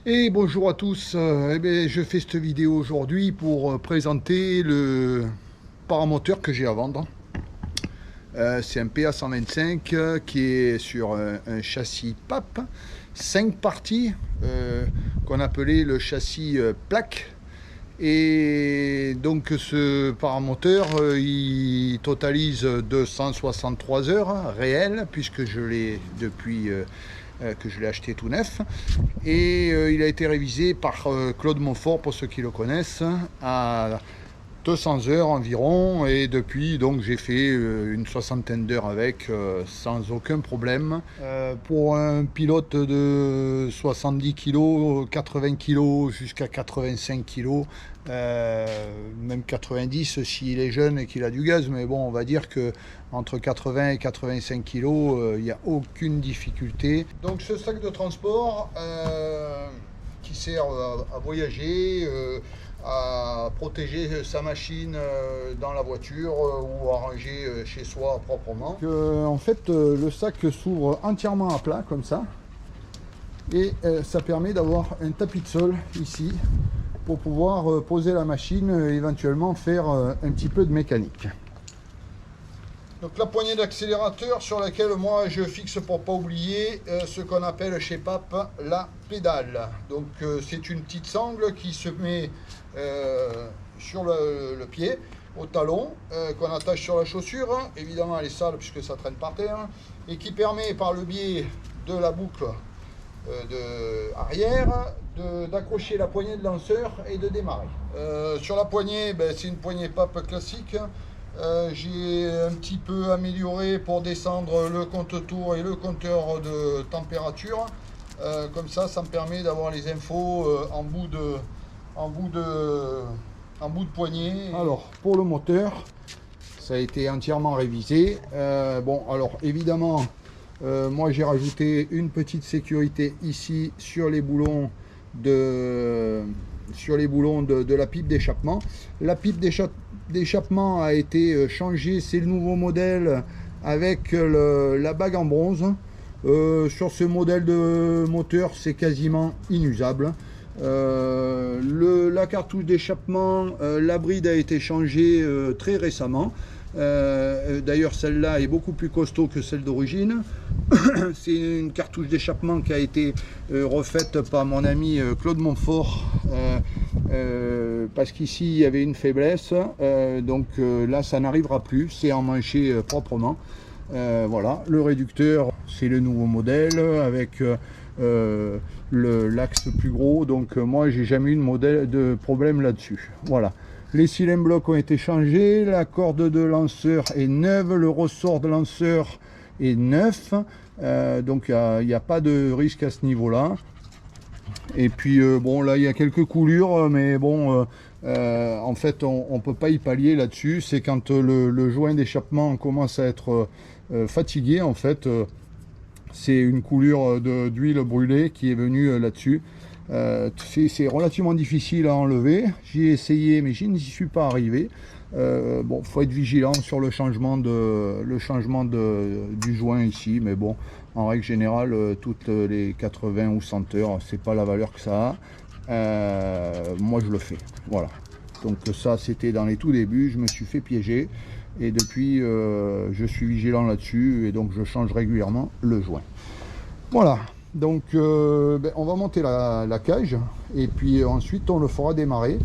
Et bonjour à tous, je fais cette vidéo aujourd'hui pour présenter le paramoteur que j'ai à vendre. C'est un PA125 qui est sur un châssis PAP, 5 parties, qu'on appelait le châssis plaque. Et donc ce paramoteur, il totalise 263 heures réelles, puisque je l'ai depuis que je l'ai acheté tout neuf. Et il a été révisé par Claude Montfort, pour ceux qui le connaissent, à 200 heures environ, et depuis donc j'ai fait une soixantaine d'heures avec sans aucun problème. Pour un pilote de 70 kg, 80 kg jusqu'à 85 kg, même 90 s'il est jeune et qu'il a du gaz, mais bon, on va dire que entre 80 et 85 kg, il n'y a aucune difficulté. Donc ce sac de transport qui sert à voyager, à protéger sa machine dans la voiture ou à ranger chez soi proprement. En fait, le sac s'ouvre entièrement à plat comme ça, et ça permet d'avoir un tapis de sol ici pour pouvoir poser la machine et éventuellement faire un petit peu de mécanique. Donc la poignée d'accélérateur sur laquelle moi je fixe pour pas oublier ce qu'on appelle chez PAP la pédale. Donc c'est une petite sangle qui se met sur le pied, au talon, qu'on attache sur la chaussure. Évidemment elle est sale puisque ça traîne par terre, et qui permet par le biais de la boucle arrière d'accrocher la poignée de lanceur et de démarrer. Sur la poignée, c'est une poignée PAP classique. J'ai un petit peu amélioré pour descendre le compte-tour et le compteur de température. Comme ça me permet d'avoir les infos en bout de poignée. Alors pour le moteur, ça a été entièrement révisé. Bon, alors évidemment, moi j'ai rajouté une petite sécurité ici sur les boulons de la pipe d'échappement. La pipe d'échappement a été changée, c'est le nouveau modèle avec la bague en bronze. Sur ce modèle de moteur, c'est quasiment inusable. La cartouche d'échappement, la bride a été changée très récemment. D'ailleurs celle-là est beaucoup plus costaud que celle d'origine. C'est une cartouche d'échappement qui a été refaite par mon ami Claude Montfort, parce qu'ici il y avait une faiblesse, donc là ça n'arrivera plus, c'est emmanché proprement. Voilà, le réducteur c'est le nouveau modèle avec l'axe plus gros, donc moi j'ai jamais eu de problème là-dessus. Voilà. Les cylindres blocs ont été changés, la corde de lanceur est neuve, le ressort de lanceur est neuf, donc il n'y a pas de risque à ce niveau-là. Et puis bon, là il y a quelques coulures, mais bon, en fait on ne peut pas y pallier là-dessus. C'est quand le joint d'échappement commence à être fatigué, en fait, c'est une coulure d'huile brûlée qui est venue là-dessus. C'est relativement difficile à enlever. J'ai essayé mais je n'y suis pas arrivé. Bon, faut être vigilant sur le changement du joint ici, mais bon, en règle générale, toutes les 80 ou 100 heures, c'est pas la valeur que ça a. Moi je le fais, voilà. Donc ça c'était dans les tout débuts, je me suis fait piéger, et depuis je suis vigilant là-dessus, et donc je change régulièrement le joint. Voilà. Donc on va monter la cage, et puis ensuite on le fera démarrer.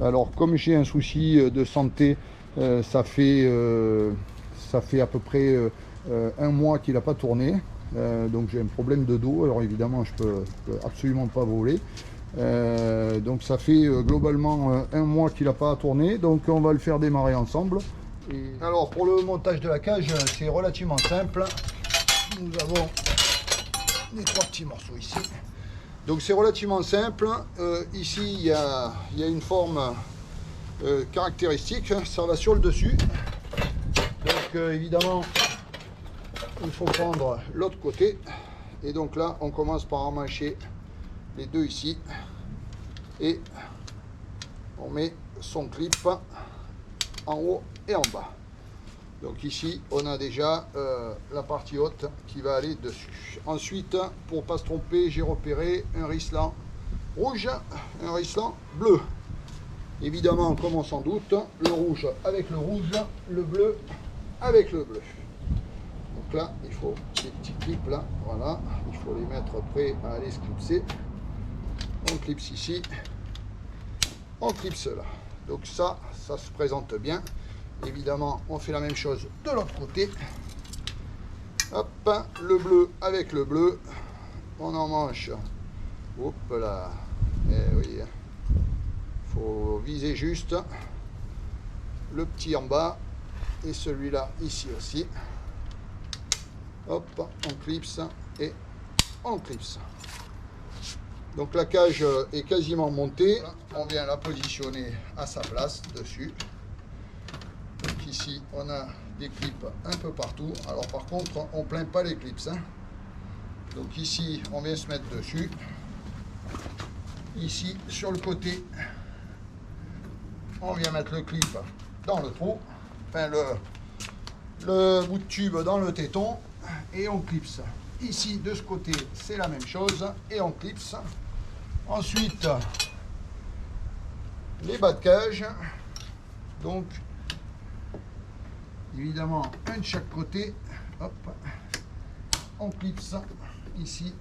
Alors comme j'ai un souci de santé, ça fait à peu près un mois qu'il n'a pas tourné, donc j'ai un problème de dos. Alors évidemment je peux absolument pas voler, donc ça fait globalement un mois qu'il n'a pas tourné, donc on va le faire démarrer ensemble. Alors pour le montage de la cage, c'est relativement simple. Nous avons les 3 petits morceaux ici, donc c'est relativement simple. Ici il y a une forme caractéristique, ça va sur le dessus, donc évidemment il faut prendre l'autre côté, et donc là on commence par emmancher les deux ici, et on met son clip en haut et en bas. Donc ici on a déjà la partie haute qui va aller dessus. Ensuite, pour pas se tromper, j'ai repéré un Rislan rouge, un Riesling bleu. Évidemment, comme on s'en doute, le rouge avec le rouge, le bleu avec le bleu. Donc là, il faut ces petits clips là, voilà, il faut les mettre prêts à aller se clipser. On clipse ici, on clipse là. Donc ça se présente bien. Évidemment, on fait la même chose de l'autre côté. Hop, le bleu avec le bleu, on en manche. Hop là, eh oui, faut viser juste. Le petit en bas et celui-là ici aussi. Hop, on clipse et on clipse. Donc la cage est quasiment montée. On vient la positionner à sa place dessus. Donc ici, on a des clips un peu partout. Alors par contre, on ne plaint pas les clips. Hein. Donc ici, on vient se mettre dessus. Ici, sur le côté, on vient mettre le clip dans le trou. Enfin, le bout de tube dans le téton. Et on clipse. Ici, de ce côté, c'est la même chose. Et on clipse. Ensuite, les bas de cage. Donc, évidemment, un de chaque côté. Hop, on clipse. Ici,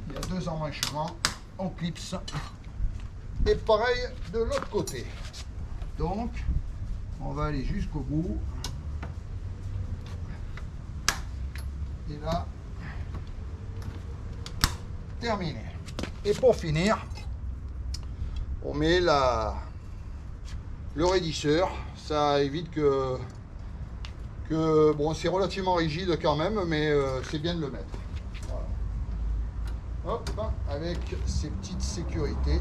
il y a 2 emmanchements. On clipse. Et pareil de l'autre côté. Donc, on va aller jusqu'au bout. Et là, terminé. Et pour finir, on met le raidisseur. Ça évite que bon, c'est relativement rigide quand même, mais c'est bien de le mettre. Voilà. Hop, avec ces petites sécurités.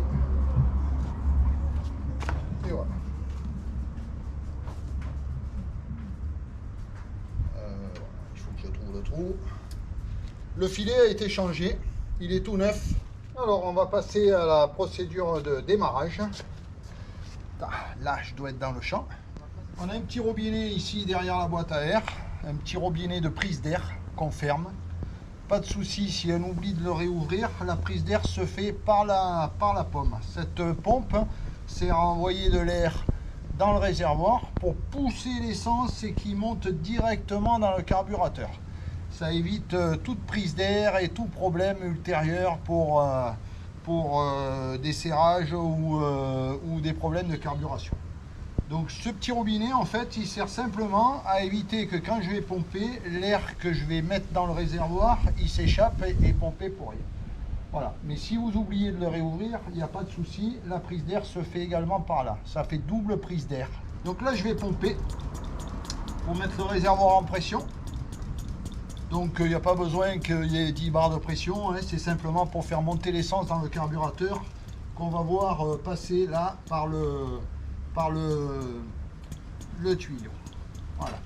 Et voilà. Il faut que je trouve le trou. Le filet a été changé. Il est tout neuf. Alors, on va passer à la procédure de démarrage. Là, je dois être dans le champ. On a un petit robinet ici derrière la boîte à air. Un petit robinet de prise d'air qu'on ferme. Pas de souci, si on oublie de le réouvrir, la prise d'air se fait par la pomme. Cette pompe sert à envoyer de l'air dans le réservoir pour pousser l'essence et qui monte directement dans le carburateur. Ça évite toute prise d'air et tout problème ultérieur pour des serrages ou des problèmes de carburation. Donc ce petit robinet, en fait, il sert simplement à éviter que quand je vais pomper, l'air que je vais mettre dans le réservoir, il s'échappe et pomper pour rien. Voilà. Mais si vous oubliez de le réouvrir, il n'y a pas de souci. La prise d'air se fait également par là. Ça fait double prise d'air. Donc là, je vais pomper pour mettre le réservoir en pression. Donc il n'y a pas besoin qu'il y ait 10 bars de pression. Hein. C'est simplement pour faire monter l'essence dans le carburateur qu'on va voir passer là par le tuyau. Voilà.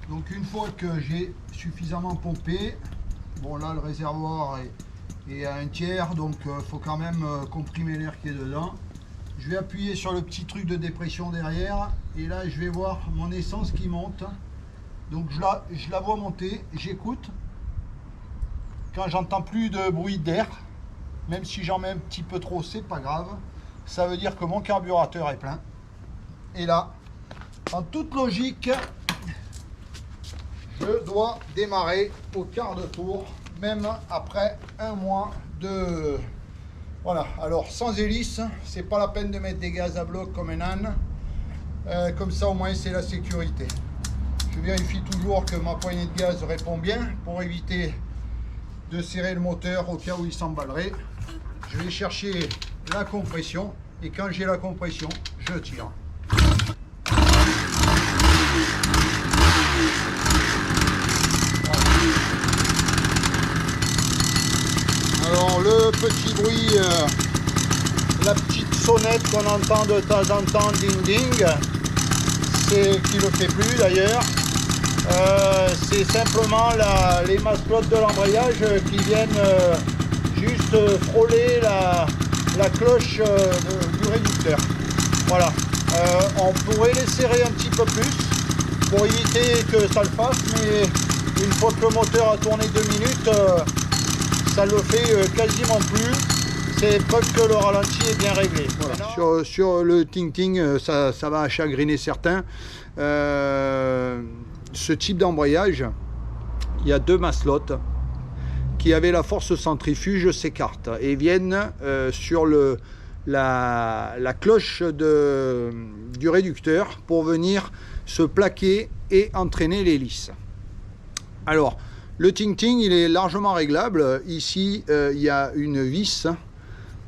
Donc une fois que j'ai suffisamment pompé, bon là le réservoir est à 1/3, donc il faut quand même comprimer l'air qui est dedans. Je vais appuyer sur le petit truc de dépression derrière et là je vais voir mon essence qui monte. Donc je la vois monter, j'écoute. Quand j'entends plus de bruit d'air, même si j'en mets un petit peu trop, c'est pas grave. Ça veut dire que mon carburateur est plein. Et là, en toute logique, je dois démarrer au quart de tour, même après 1 mois de... Voilà, alors sans hélice, c'est pas la peine de mettre des gaz à bloc comme un âne. Comme ça au moins c'est la sécurité. Je vérifie toujours que ma poignée de gaz répond bien pour éviter de serrer le moteur au cas où il s'emballerait. Je vais chercher la compression et quand j'ai la compression, je tire. Alors le petit bruit, la petite sonnette qu'on entend de temps en temps, ding ding, c'est qui le fait plus d'ailleurs. C'est simplement les mascottes de l'embrayage qui viennent juste frôler la cloche du réducteur. Voilà. On pourrait les serrer un petit peu plus pour éviter que ça le fasse, mais une fois que le moteur a tourné 2 minutes, ça le fait quasiment plus. c'est preuve que le ralenti est bien réglé. Voilà. Sur le Ting-Ting, ça va chagriner certains. Ce type d'embrayage, il y a 2 maslottes qui, avec la force centrifuge, s'écartent et viennent sur la cloche du réducteur pour venir se plaquer et entraîner l'hélice. Alors, le Ting-Ting, il est largement réglable. Ici, il y a une vis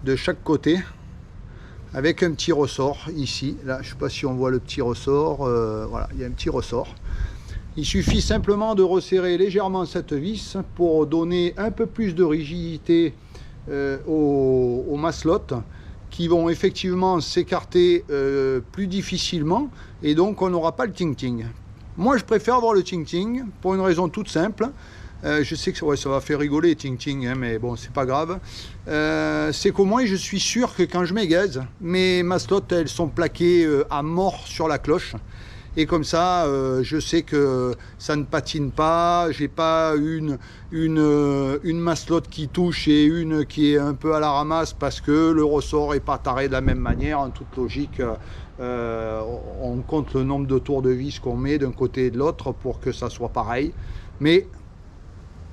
de chaque côté avec un petit ressort ici. Là, je ne sais pas si on voit le petit ressort. Voilà, il y a un petit ressort. Il suffit simplement de resserrer légèrement cette vis pour donner un peu plus de rigidité aux maslottes qui vont effectivement s'écarter plus difficilement et donc on n'aura pas le Ting-Ting. Moi, je préfère avoir le Ting-Ting pour une raison toute simple. Je sais que ouais, ça va faire rigoler Ting-Ting, hein, mais bon, c'est pas grave. C'est qu'au moins, je suis sûr que quand je m'égaze, mes maslottes, elles sont plaquées à mort sur la cloche. Et comme ça, je sais que ça ne patine pas. J'ai pas une maslotte qui touche et une qui est un peu à la ramasse parce que le ressort est pas taré de la même manière. En toute logique, on compte le nombre de tours de vis qu'on met d'un côté et de l'autre pour que ça soit pareil. Mais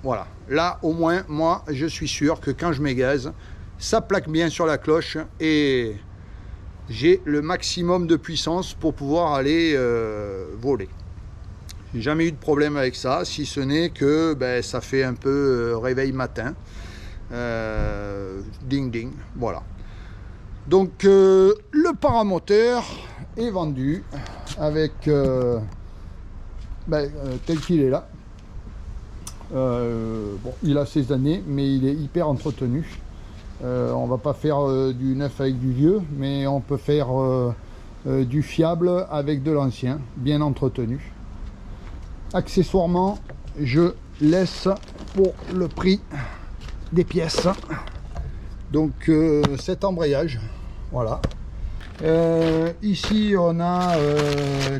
voilà, là au moins, moi, je suis sûr que quand je m'égaze, ça plaque bien sur la cloche et j'ai le maximum de puissance pour pouvoir aller voler. J'ai jamais eu de problème avec ça, si ce n'est que ça fait un peu réveil matin. Ding ding, voilà. Donc le paramoteur est vendu avec tel qu'il est là. Bon, il a ses années, mais il est hyper entretenu. On va pas faire du neuf avec du vieux, mais on peut faire du fiable avec de l'ancien, bien entretenu. Accessoirement, je laisse pour le prix des pièces. Donc cet embrayage, voilà. Ici on a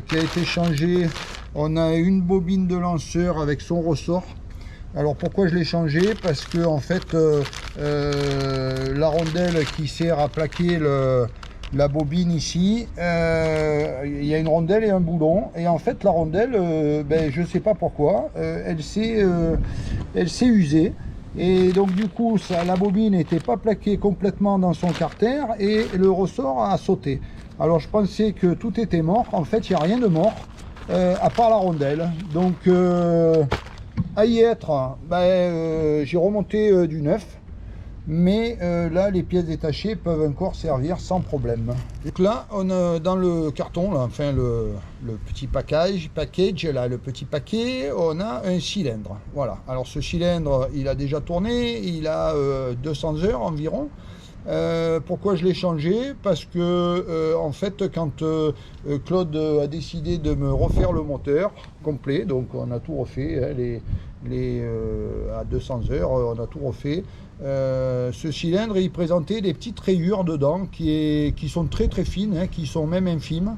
qui a été changé, on a une bobine de lanceur avec son ressort. Alors pourquoi je l'ai changé? Parce que en fait la rondelle qui sert à plaquer la bobine ici, il y a une rondelle et un boulon, et en fait la rondelle, je sais pas pourquoi, elle s'est usée, et donc du coup la bobine n'était pas plaquée complètement dans son carter et le ressort a sauté. Alors je pensais que tout était mort, en fait il n'y a rien de mort à part la rondelle. Donc à y être, j'ai remonté du neuf, mais là les pièces détachées peuvent encore servir sans problème. Donc là on a dans le carton là, enfin le petit package là, le petit paquet, on a un cylindre. Voilà, alors ce cylindre il a déjà tourné, il a 200 heures environ. Pourquoi je l'ai changé? Parce que en fait quand Claude a décidé de me refaire le moteur complet, donc on a tout refait, hein, à 200 heures on a tout refait. Ce cylindre il présentait des petites rayures dedans qui sont très très fines, hein, qui sont même infimes,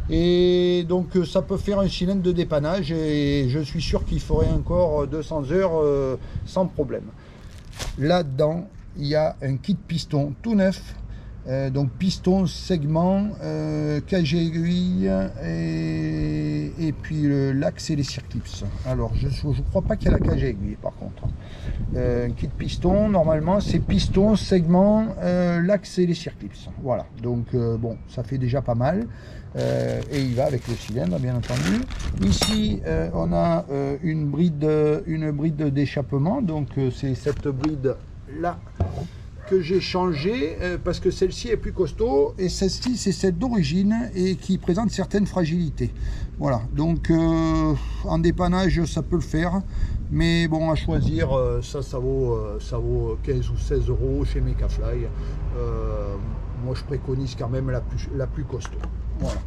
et donc ça peut faire un cylindre de dépannage, et je suis sûr qu'il ferait encore 200 heures sans problème. Là dedans il y a un kit piston tout neuf, donc piston, segment, cage aiguille et puis l'axe et les circlips. Alors je crois pas qu'il y a la cage aiguille par contre. Un kit piston, normalement c'est piston, segment, l'axe et les circlips. Voilà, donc bon, ça fait déjà pas mal. Et il va avec le cylindre bien entendu. Ici on a une bride d'échappement, donc c'est cette bride là que j'ai changé parce que celle-ci est plus costaud, et celle-ci c'est celle d'origine et qui présente certaines fragilités. Voilà, donc en dépannage ça peut le faire, mais bon, à choisir, ça vaut 15 ou 16 euros chez Mecafly. Moi je préconise quand même la plus costaud. Voilà.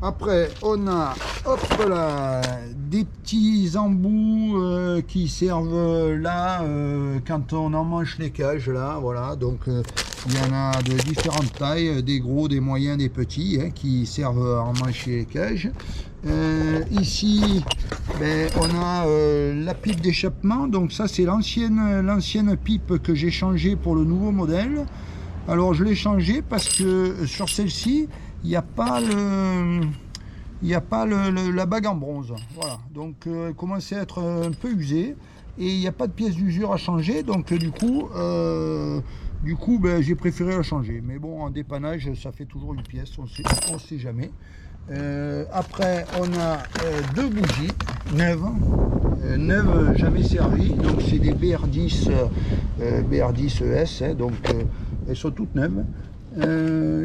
Après, on a, hop là, des petits embouts qui servent là quand on emmanche les cages là, voilà. Donc Il y en a de différentes tailles, des gros, des moyens, des petits, hein, qui servent à emmancher les cages. Ici, ben, on a la pipe d'échappement. Donc ça, c'est l'ancienne pipe que j'ai changée pour le nouveau modèle. Alors je l'ai changée parce que sur celle-ci, il n'y a pas la bague en bronze. Voilà. Donc elle commençait à être un peu usée et il n'y a pas de pièce d'usure à changer. Donc du coup, ben, j'ai préféré la changer. Mais bon, en dépannage, ça fait toujours une pièce, on sait jamais. Après, on a deux bougies neuves, jamais servies. Donc c'est des BR10 ES, hein, donc elles sont toutes neuves.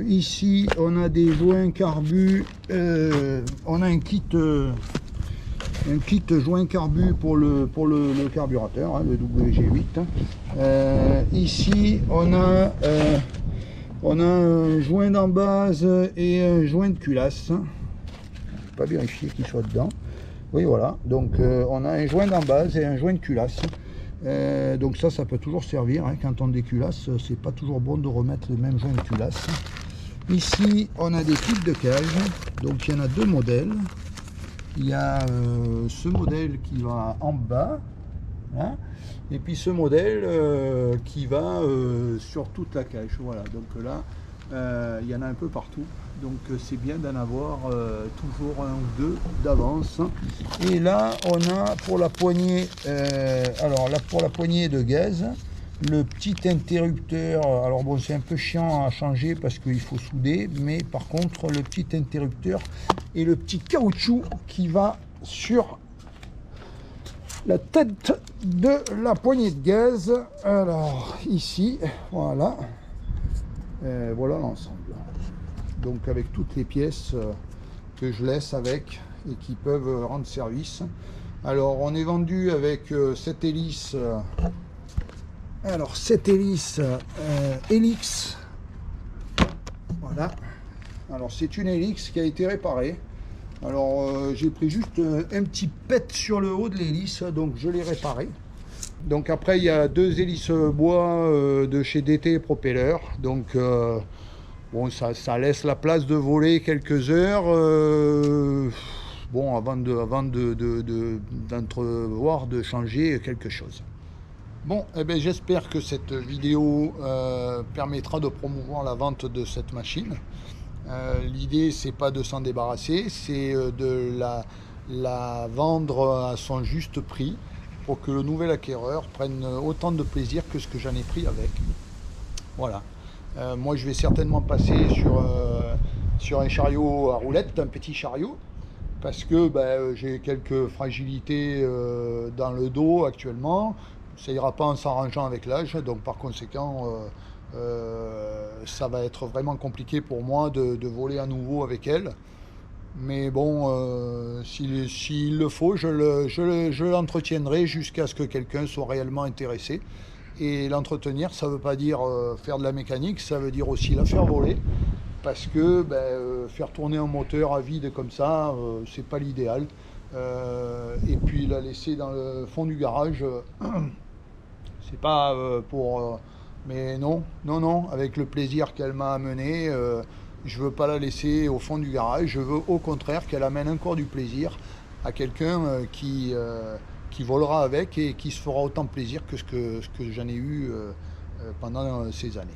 Ici, on a des joints carbu. On a un kit joint carbu pour le carburateur, hein, le WG8. Ici, on a un joint d'embase et un joint de culasse. Je n'ai pas vérifié qu'il soit dedans. Oui, voilà. Donc, on a un joint d'embase et un joint de culasse. Donc ça peut toujours servir, hein, quand on déculasse. C'est pas toujours bon de remettre le même joint de culasse. Ici, on a des types de cage. Donc, il y en a deux modèles. Il y a ce modèle qui va en bas, hein, et puis ce modèle qui va sur toute la cage. Voilà, donc là, il y en a un peu partout. Donc c'est bien d'en avoir toujours un ou deux d'avance. Et là, on a pour la poignée, pour la poignée de gaz, le petit interrupteur. Alors bon, c'est un peu chiant à changer parce qu'il faut souder, mais par contre, le petit interrupteur et le petit caoutchouc qui va sur la tête de la poignée de gaz. Alors ici, voilà, voilà l'ensemble. Donc avec toutes les pièces que je laisse avec et qui peuvent rendre service. Alors on est vendu avec cette hélice. Alors cette hélice Helix, voilà. Alors c'est une hélice qui a été réparée. Alors j'ai pris juste un petit pet sur le haut de l'hélice, donc je l'ai réparée. Donc après il y a deux hélices bois de chez DT Propeller. Donc bon, ça laisse la place de voler quelques heures. Bon, avant d'entrevoir de changer quelque chose. Bon, eh bien, j'espère que cette vidéo permettra de promouvoir la vente de cette machine. L'idée, c'est pas de s'en débarrasser, c'est de la vendre à son juste prix pour que le nouvel acquéreur prenne autant de plaisir que ce que j'en ai pris avec. Voilà. Moi, je vais certainement passer sur un chariot à roulettes, un petit chariot, parce que j'ai quelques fragilités dans le dos actuellement. Ça ira pas en s'arrangeant avec l'âge, donc par conséquent ça va être vraiment compliqué pour moi de voler à nouveau avec elle. Mais bon, s'il le faut, je l'entretiendrai jusqu'à ce que quelqu'un soit réellement intéressé. Et l'entretenir, ça ne veut pas dire faire de la mécanique, ça veut dire aussi la faire voler. Parce que faire tourner un moteur à vide comme ça, c'est pas l'idéal. Et puis la laisser dans le fond du garage, c'est pas pour... mais non, avec le plaisir qu'elle m'a amené, je veux pas la laisser au fond du garage, je veux au contraire qu'elle amène encore du plaisir à quelqu'un qui volera avec et qui se fera autant plaisir que ce que j'en ai eu pendant ces années.